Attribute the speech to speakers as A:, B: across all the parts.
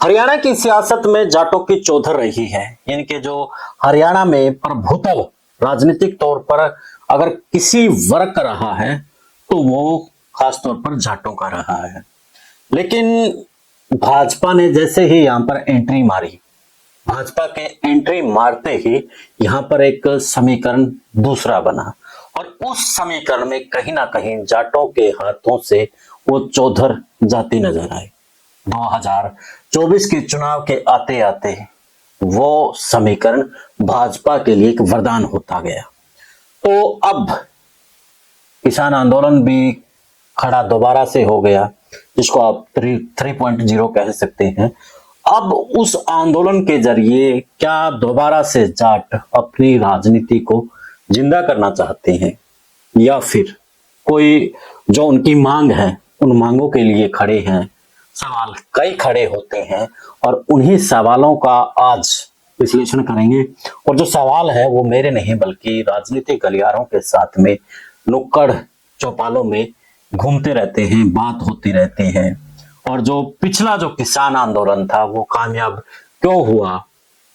A: हरियाणा की सियासत में जाटों की चौधर रही है। इनके जो हरियाणा में प्रभुत्व राजनीतिक तौर पर अगर किसी वर्ग का रहा है तो वो खास तौर पर जाटों का रहा है। लेकिन भाजपा ने जैसे ही यहां पर एंट्री मारी, भाजपा के एंट्री मारते ही यहां पर एक समीकरण दूसरा बना और उस समीकरण में कहीं ना कहीं जाटों के हाथों से वो चौधर जाती नजर आई। 2024 के चुनाव के आते आते वो समीकरण भाजपा के लिए एक वरदान होता गया। तो अब किसान आंदोलन भी खड़ा दोबारा से हो गया, जिसको आप 3.0 कह सकते हैं। अब उस आंदोलन के जरिए क्या दोबारा से जाट अपनी राजनीति को जिंदा करना चाहते हैं या फिर कोई जो उनकी मांग है उन मांगों के लिए खड़े हैं। सवाल कई खड़े होते हैं और उन्हीं सवालों का आज विश्लेषण करेंगे। और जो सवाल है वो मेरे नहीं बल्कि राजनीतिक गलियारों के साथ में नुक्कड़ चौपालों में घूमते रहते हैं, बात होती रहती है। और जो पिछला जो किसान आंदोलन था वो कामयाब क्यों हुआ,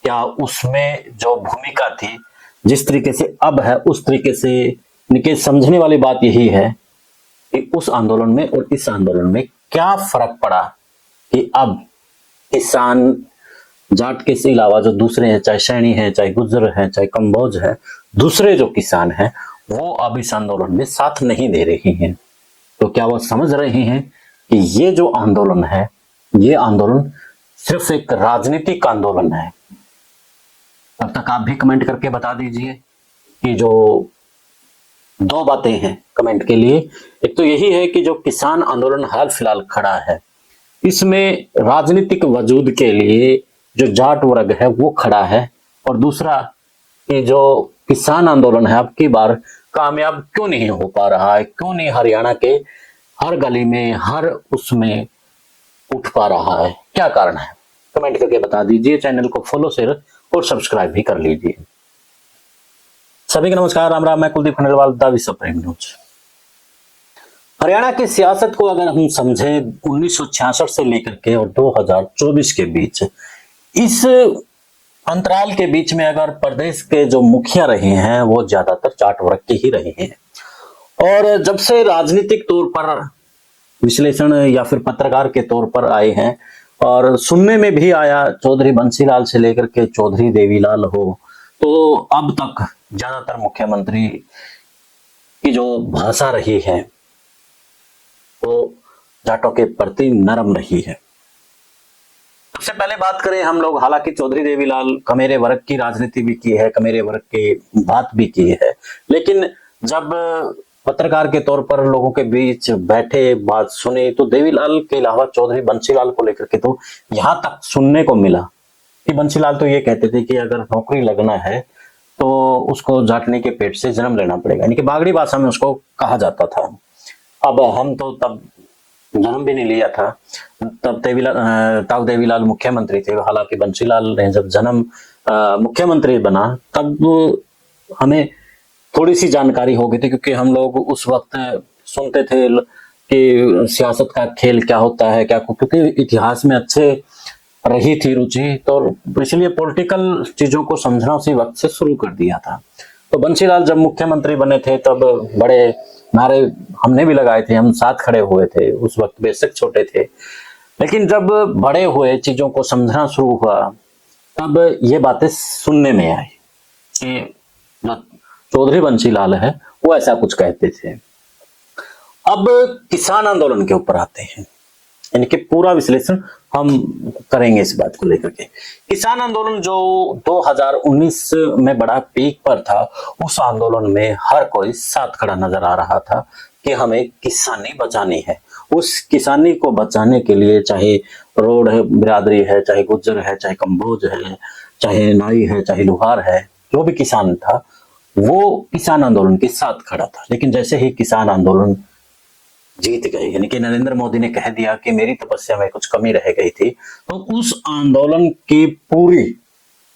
A: क्या उसमें जो भूमिका थी जिस तरीके से अब है उस तरीके से इनके समझने वाली बात यही है कि उस आंदोलन में और इस आंदोलन में क्या फर्क पड़ा कि अब किसान जाट के से अलावा जो दूसरे हैं, चाहे सैनी है, चाहे गुज्जर है, चाहे कंबोज है, दूसरे जो किसान हैं वो अब इस आंदोलन में साथ नहीं दे रहे हैं। तो क्या वो समझ रहे हैं कि ये जो आंदोलन है ये आंदोलन सिर्फ एक राजनीतिक आंदोलन है? तब तक आप भी कमेंट करके बता दीजिए कि जो दो बातें हैं कमेंट के लिए। एक तो यही है कि जो किसान आंदोलन हाल फिलहाल खड़ा है इसमें राजनीतिक वजूद के लिए जो जाट वर्ग है वो खड़ा है, और दूसरा कि जो किसान आंदोलन है अब की बार कामयाब क्यों नहीं हो पा रहा है, क्यों नहीं हरियाणा के हर गली में हर उसमें उठ पा रहा है, क्या कारण है? कमेंट करके बता दीजिए। चैनल को फॉलो शेयर और सब्सक्राइब भी कर लीजिए। सभी को नमस्कार, राम राम। मैं कुलदीप खंडेलवाल, द विश्व प्रेम न्यूज। हरियाणा की सियासत को अगर हम समझें 1966 से लेकर के और 2024 के बीच, इस अंतराल के बीच में अगर प्रदेश के जो मुखिया रहे हैं वो ज्यादातर जाट वर्ग के ही रहे हैं। और जब से राजनीतिक तौर पर विश्लेषण या फिर पत्रकार के तौर पर आए हैं और सुनने में भी आया चौधरी बंसीलाल से लेकर के चौधरी देवीलाल हो, तो अब तक ज्यादातर मुख्यमंत्री की जो भाषा रही है वो जाटों के प्रति नरम रही है। सबसे पहले बात करें हम लोग, हालांकि चौधरी देवीलाल कमेरे वर्ग की राजनीति भी की है, कमेरे वर्ग की बात भी की है, लेकिन जब पत्रकार के तौर पर लोगों के बीच बैठे बात सुनी तो देवीलाल के अलावा चौधरी बंसीलाल को लेकर के तो यहां तक सुनने को मिला कि बंसीलाल तो ये कहते थे कि अगर नौकरी लगना है तो उसको जाटने के पेट से जन्म लेना पड़ेगा, यानी कि बागड़ी भाषा में उसको कहा जाता था। अब हम तो तब जन्म भी नहीं लिया था, तब ताऊ देवीलाल मुख्यमंत्री थे। हालांकि बंसीलाल ने जब जन्म मुख्यमंत्री बना तब हमें थोड़ी सी जानकारी हो गई थी, क्योंकि हम लोग उस वक्त सुनते थे कि सियासत का खेल क्या होता है, क्या, क्योंकि इतिहास में अच्छे रही थी रुचि, तो इसलिए पॉलिटिकल चीजों को समझना उसी वक्त से शुरू कर दिया था। तो बंसीलाल जब मुख्यमंत्री बने थे तब बड़े नारे हमने भी लगाए थे, हम साथ खड़े हुए थे। उस वक्त बेशक छोटे थे, लेकिन जब बड़े हुए, चीजों को समझना शुरू हुआ, तब ये बातें सुनने में आई कि चौधरी बंसीलाल है वो ऐसा कुछ कहते थे। अब किसान आंदोलन के ऊपर आते हैं, यानी कि पूरा विश्लेषण हम करेंगे इस बात को लेकर के। किसान आंदोलन जो 2019 में बड़ा पीक पर था, उस आंदोलन में हर कोई साथ खड़ा नजर आ रहा था कि हमें किसानी बचानी है। उस किसानी को बचाने के लिए चाहे रोड है, बिरादरी है, चाहे गुज्जर है, चाहे कंबोज है, चाहे नाई है, चाहे लुहार है, जो भी किसान था वो किसान आंदोलन के साथ खड़ा था। लेकिन जैसे ही किसान आंदोलन जीत गए, यानी कि नरेंद्र मोदी ने कह दिया कि मेरी तपस्या में कुछ कमी रह गई थी, तो उस आंदोलन की पूरी,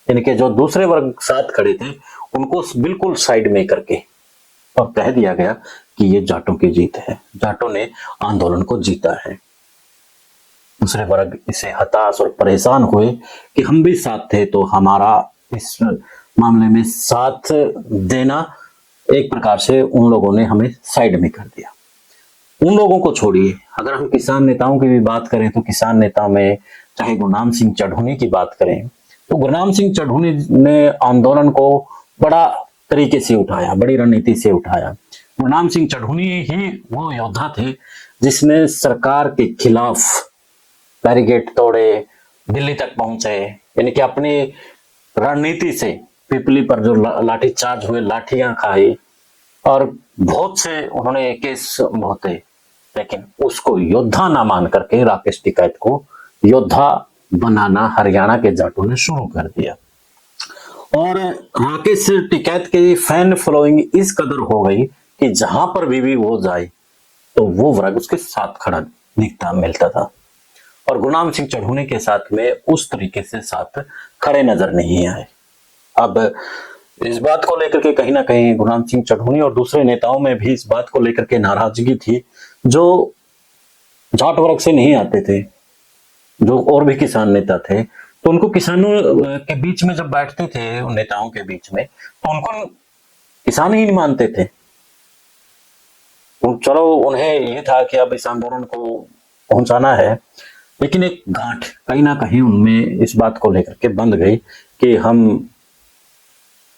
A: यानी कि जो दूसरे वर्ग साथ खड़े थे उनको बिल्कुल साइड में करके और कह दिया गया कि ये जाटों की जीत है, जाटों ने आंदोलन को जीता है। दूसरे वर्ग इसे हताश और परेशान हुए कि हम भी साथ थे, तो हमारा इस मामले में साथ देना एक प्रकार से उन लोगों ने हमें साइड में कर दिया। उन लोगों को छोड़िए, अगर हम किसान नेताओं की भी बात करें तो किसान नेता में चाहे गुरनाम सिंह चढ़ूनी की बात करें तो गुरनाम सिंह चढ़ूनी ने आंदोलन को बड़ा तरीके से उठाया, बड़ी रणनीति से उठाया। गुरनाम सिंह चढ़ूनी ही वो योद्धा थे जिसने सरकार के खिलाफ बैरिकेड तोड़े, दिल्ली तक पहुंचे, यानी कि अपनी रणनीति से पिपली पर जो लाठी चार्ज हुए, लाठियां खाई और बहुत से उन्होंने केस बहुते, लेकिन उसको योद्धा ना मान करके राकेश टिकैत को योद्धा बनाना हरियाणा के जाटों ने शुरू कर दिया। और राकेश टिकैत की फैन फॉलोइंग इस कदर हो गई कि जहां पर भी वो जाए तो वो वर्ग उसके साथ खड़ा दिखता मिलता था, और गुरनाम सिंह चढ़ूनी के साथ में उस तरीके से साथ खड़े नजर नहीं आए। अब इस बात को लेकर के कहीं ना कहीं गुरनाम सिंह चढ़ूनी और दूसरे नेताओं में भी इस बात को लेकर के नाराजगी थी, जो जाट वर्ग से नहीं आते थे, जो और भी किसान नेता थे, तो उनको किसानों के बीच में जब बैठते थे उन नेताओं के बीच में, तो उनको किसान ही नहीं मानते थे। तो चलो उन्हें ये था कि अब इस आंदोलन को पहुंचाना है, लेकिन एक गांठ कहीं ना कहीं उनमें इस बात को लेकर के बंध गई कि हम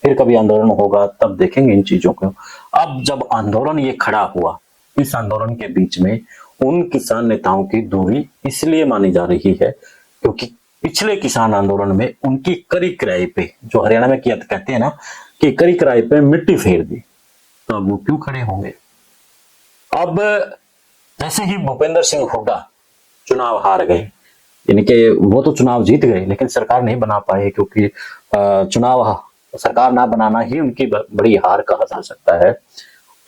A: फिर कभी आंदोलन होगा तब देखेंगे इन चीजों को। अब जब आंदोलन ये खड़ा हुआ, इस आंदोलन के बीच में उन किसान नेताओं की दूरी इसलिए मानी जा रही है क्योंकि पिछले किसान आंदोलन में उनकी करी किराए पे, जो हरियाणा में किया कहते हैं ना कि करी किराए पे मिट्टी फेर दी, तो अब वो क्यों खड़े होंगे। अब जैसे ही भूपेंद्र सिंह हुड्डा चुनाव हार गए, यानी कि वो तो चुनाव जीत गए लेकिन सरकार नहीं बना पाए, क्योंकि चुनाव सरकार ना बनाना ही उनकी बड़ी हार कहा जा सकता है।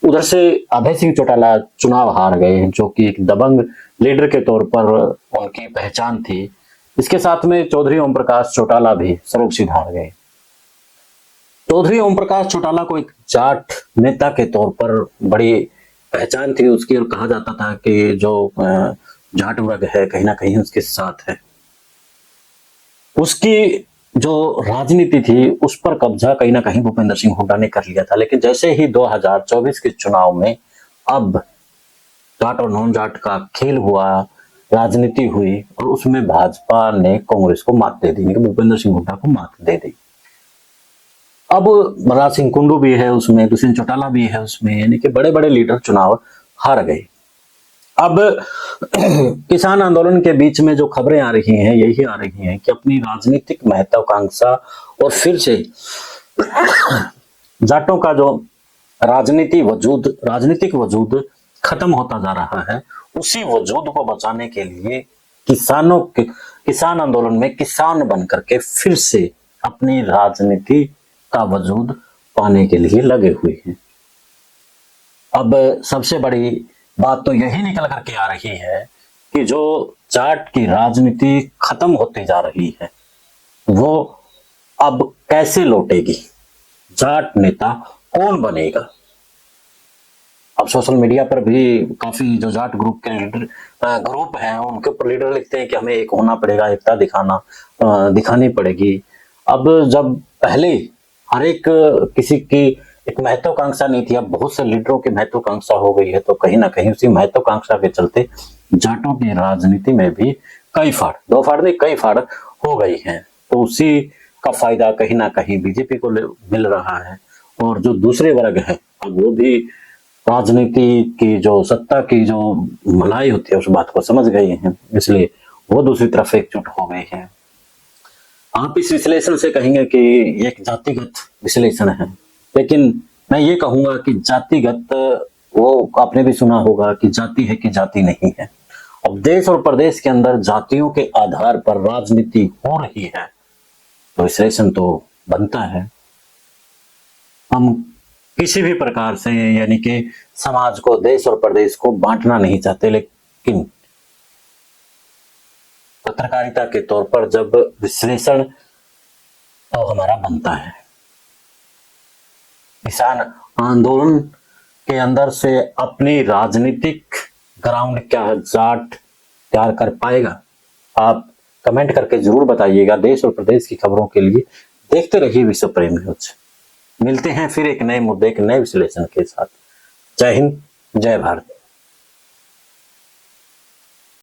A: उधर से अभय सिंह चौटाला चुनाव हार गए, जो कि एक दबंग लीडर के तौर पर उनकी पहचान थी। इसके साथ में चौधरी ओम प्रकाश चौटाला भी सर्वसिद्ध हार गए। चौधरी ओम प्रकाश चौटाला को एक जाट नेता के तौर पर बड़ी पहचान थी उसकी, और कहा जाता था कि जो जाट वर्ग है कहीं ना कहीं उसके साथ है। उसकी जो राजनीति थी उस पर कब्जा कहीं ना कहीं भूपेंद्र सिंह हुड्डा ने कर लिया था, लेकिन जैसे ही 2024 के चुनाव में अब जाट और नॉन जाट का खेल हुआ, राजनीति हुई, और उसमें भाजपा ने कांग्रेस को मात दे दी, भूपेंद्र सिंह हुड्डा को मात दे दी। अब बलराज सिंह कुंडू भी है उसमें, दुष्यंत चौटाला भी है उसमें, यानी कि बड़े बड़े लीडर चुनाव हार गए। अब किसान आंदोलन के बीच में जो खबरें आ रही हैं यही आ रही हैं कि अपनी राजनीतिक महत्वाकांक्षा और फिर से जाटों का जो राजनीतिक वजूद खत्म होता जा रहा है, उसी वजूद को बचाने के लिए किसान आंदोलन में किसान बन करके फिर से अपनी राजनीति का वजूद पाने के लिए लगे हुए हैं। अब सबसे बड़ी बात तो यही निकल करके आ रही है कि जो जाट की राजनीति खत्म होती जा रही है वो अब कैसे लौटेगी, जाट नेता कौन बनेगा। अब सोशल मीडिया पर भी काफी जो जाट ग्रुप के ग्रुप हैं उनके ऊपर लीडर लिखते हैं कि हमें एक होना पड़ेगा, एकता दिखानी पड़ेगी। अब जब पहले हर एक किसी की एक महत्वाकांक्षा नहीं थी, अब बहुत से लीडरों की महत्वाकांक्षा हो गई है, तो कहीं ना कहीं उसी महत्वाकांक्षा के चलते जाटों की राजनीति में भी कई फाड़ हो गई हैं। तो उसी का फायदा कहीं ना कहीं बीजेपी को मिल रहा है, और जो दूसरे वर्ग है अब वो भी राजनीति की जो सत्ता की जो मलाई होती है उस बात को समझ गए हैं, इसलिए वो दूसरी तरफ एकजुट हो गए हैं। आप इस विश्लेषण से कहेंगे कि एक जातिगत विश्लेषण है, लेकिन मैं ये कहूंगा कि जातिगत, वो आपने भी सुना होगा कि जाति है कि जाति नहीं है। अब देश और प्रदेश के अंदर जातियों के आधार पर राजनीति हो रही है तो विश्लेषण तो बनता है। हम किसी भी प्रकार से यानी कि समाज को, देश और प्रदेश को बांटना नहीं चाहते, लेकिन पत्रकारिता के तौर पर जब विश्लेषण तो हमारा बनता है। किसान आंदोलन के अंदर से अपनी राजनीतिक ग्राउंड क्या जाट तैयार कर पाएगा, आप कमेंट करके जरूर बताइएगा। देश और प्रदेश की खबरों के लिए देखते रहिए विश्व प्रेम न्यूज। मिलते हैं फिर एक नए मुद्दे, एक नए विश्लेषण के साथ। जय हिंद, जय भारत।